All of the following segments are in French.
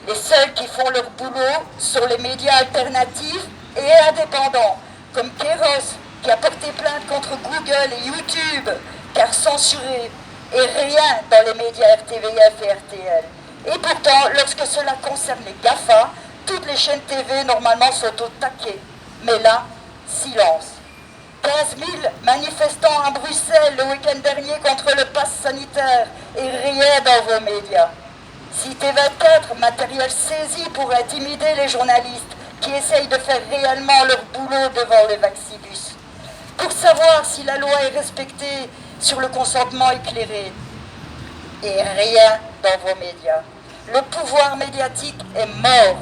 Les seuls qui font leur boulot sont les médias alternatifs et indépendants, comme Kéros, qui a porté plainte contre Google et YouTube, car censuré, et rien dans les médias RTVF et RTL. Et pourtant, lorsque cela concerne les GAFA, toutes les chaînes TV normalement sont au taquet. Mais là, silence. 15 000 manifestants à Bruxelles le week-end dernier contre le pass sanitaire et rien dans vos médias. Cité 24, matériel saisi pour intimider les journalistes qui essayent de faire réellement leur boulot devant le Vaxibus. Pour savoir si la loi est respectée sur le consentement éclairé. Et rien dans vos médias. Le pouvoir médiatique est mort.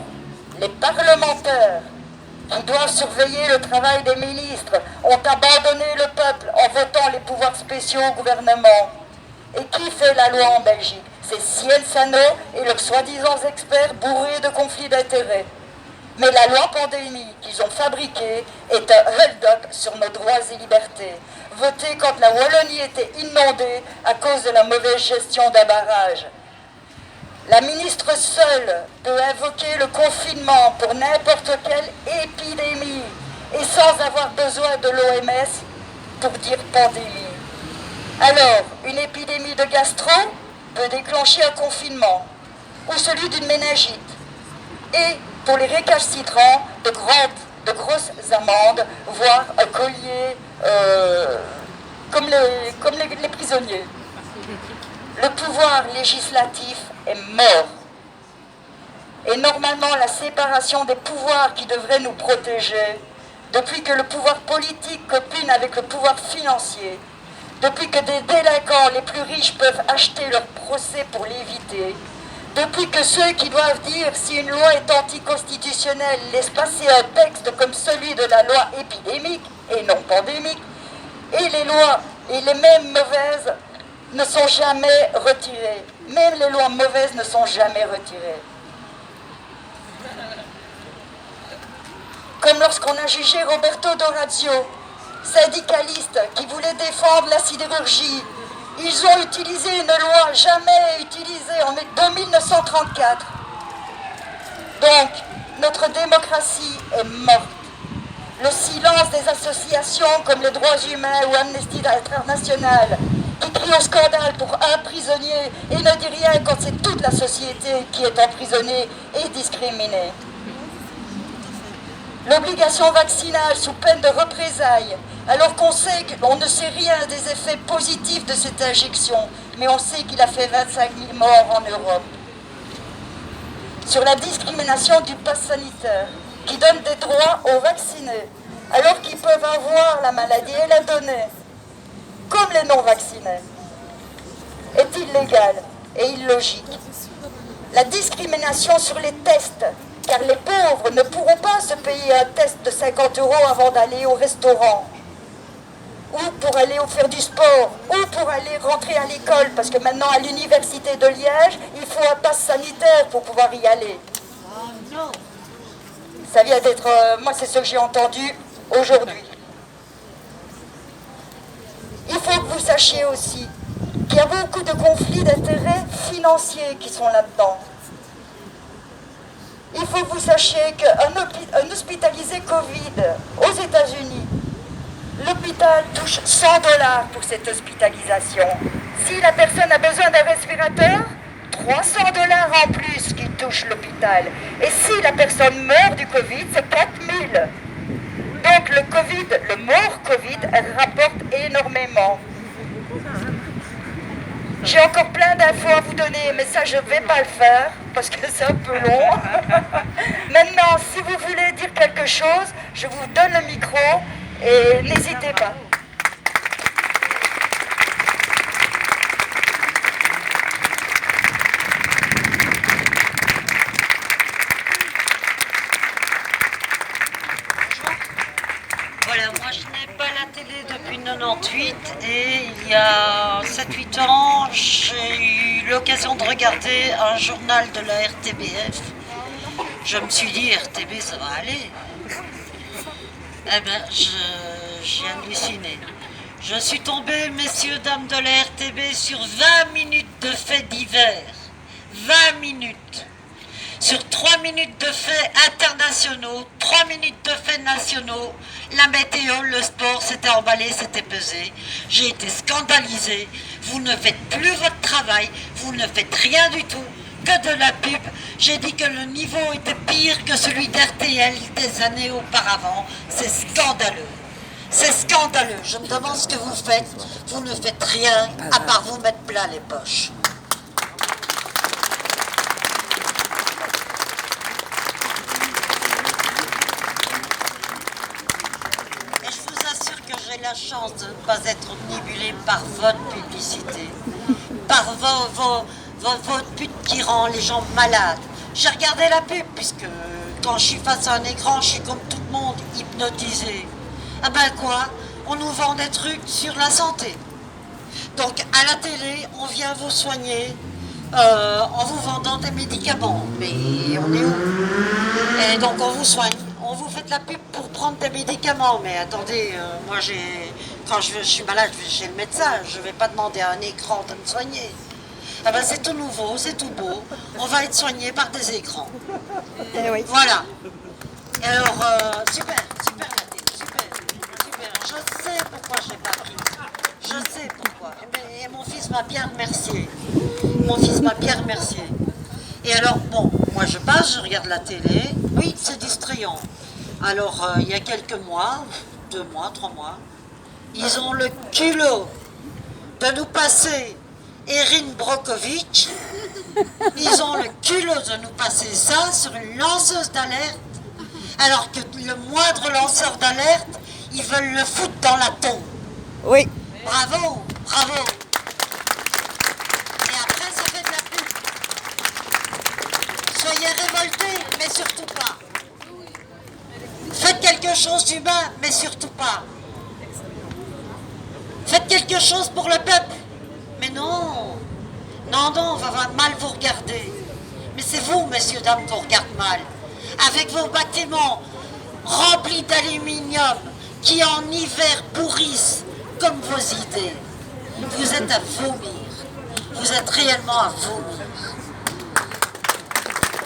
Les parlementaires qui doivent surveiller le travail des ministres ont abandonné le peuple en votant les pouvoirs spéciaux au gouvernement. Et qui fait la loi en Belgique? C'est Cienzano et leurs soi-disant experts bourrés de conflits d'intérêts. Mais la loi pandémie qu'ils ont fabriquée est un hold-up sur nos droits et libertés, votée quand la Wallonie était inondée à cause de la mauvaise gestion d'un barrage. La ministre seule peut invoquer le confinement pour n'importe quelle épidémie et sans avoir besoin de l'OMS pour dire pandémie. Alors, une épidémie de gastro peut déclencher un confinement ou celui d'une méningite. Et pour les récalcitrants, de grosses amendes, voire un collier comme les prisonniers. Le pouvoir législatif est mort. Et normalement, la séparation des pouvoirs qui devrait nous protéger, depuis que le pouvoir politique copine avec le pouvoir financier, depuis que des délinquants les plus riches peuvent acheter leur procès pour l'éviter, depuis que ceux qui doivent dire si une loi est anticonstitutionnelle laissent passer un texte comme celui de la loi épidémique et non pandémique, et les lois, et les mêmes mauvaises, ne sont jamais retirées. Même les lois mauvaises ne sont jamais retirées. Comme lorsqu'on a jugé Roberto Dorazio, syndicaliste qui voulait défendre la sidérurgie. Ils ont utilisé une loi jamais utilisée en 1934. Donc, notre démocratie est morte. Le silence des associations comme les droits humains ou Amnesty International, qui crient au scandale pour un prisonnier et ne dit rien quand c'est toute la société qui est emprisonnée et discriminée. L'obligation vaccinale sous peine de représailles, alors qu'on ne sait rien des effets positifs de cette injection, mais on sait qu'il a fait 25 000 morts en Europe. Sur la discrimination du pass sanitaire, qui donne des droits aux vaccinés, alors qu'ils peuvent avoir la maladie et la donner, comme les non-vaccinés, est illégale et illogique. La discrimination sur les tests, car les pauvres ne pourront pas se payer un test de 50 € avant d'aller au restaurant, ou pour aller faire du sport, ou pour aller rentrer à l'école, parce que maintenant à l'université de Liège, il faut un pass sanitaire pour pouvoir y aller. Ça vient d'être, moi c'est ce que j'ai entendu aujourd'hui. Il faut que vous sachiez aussi qu'il y a beaucoup de conflits d'intérêts financiers qui sont là-dedans. Il faut que vous sachiez qu'un hospitalisé Covid aux États-Unis, l'hôpital touche 100 $ pour cette hospitalisation. Si la personne a besoin d'un respirateur, 300 $ en plus qui touche l'hôpital. Et si la personne meurt du Covid, c'est 4 000. Donc le Covid, le mort Covid, rapporte énormément. J'ai encore plein d'infos à vous donner, mais ça je ne vais pas le faire, parce que c'est un peu long. Maintenant, si vous voulez dire quelque chose, je vous donne le micro et n'hésitez pas. Voilà, moi je n'ai pas la télé depuis 98 et il y a 7-8 ans, j'ai eu l'occasion de regarder un journal de la RTBF. Je me suis dit, RTB ça va aller. Eh bien, j'ai halluciné. Je suis tombé, messieurs, dames de la RTB, sur 20 minutes de faits divers. 20 minutes. Sur 3 minutes de faits internationaux, 3 minutes de faits nationaux, la météo, le sport, c'était emballé, c'était pesé. J'ai été scandalisée. Vous ne faites plus votre travail, vous ne faites rien du tout, que de la pub. J'ai dit que le niveau était pire que celui d'RTL des années auparavant. C'est scandaleux. C'est scandaleux. Je me demande ce que vous faites. Vous ne faites rien à part vous mettre plein les poches. Et je vous assure que j'ai la chance de ne pas être omnibulé par votre publicité, par votre pub qui rend les gens malades. J'ai regardé la pub puisque quand je suis face à un écran, je suis comme tout le monde, hypnotisé. Ah ben quoi? On nous vend des trucs sur la santé. Donc à la télé, on vient vous soigner en vous vendant des médicaments. Mais on est où? Et donc on vous soigne. On vous fait de la pub pour prendre des médicaments. Mais attendez, moi quand je suis malade, je vais chez le médecin. Je ne vais pas demander à un écran de me soigner. Ah ben c'est tout nouveau, c'est tout beau. On va être soigné par des écrans. Oui. Voilà. Et alors, super la télé, super. Je sais pourquoi je l'ai pas pris. Je sais pourquoi. Et mon fils m'a bien remercié. Et alors, bon, moi je passe, je regarde la télé. Oui, c'est distrayant. Alors, il y a quelques mois, 2 mois, 3 mois, ils ont le culot de nous passer Erin Brockovich. Ils ont le culot de nous passer ça sur une lanceuse d'alerte, alors que le moindre lanceur d'alerte, ils veulent le foutre dans la tombe. Oui. Bravo. Et après, ça fait de la pub. Soyez révoltés, mais surtout pas. Faites quelque chose d'humain, mais surtout pas. Faites quelque chose pour le peuple. Mais non, on va mal vous regarder. Mais c'est vous, messieurs, dames, qu'on regarde mal. Avec vos bâtiments remplis d'aluminium qui en hiver pourrissent comme vos idées. Vous êtes à vomir. Vous êtes réellement à vomir.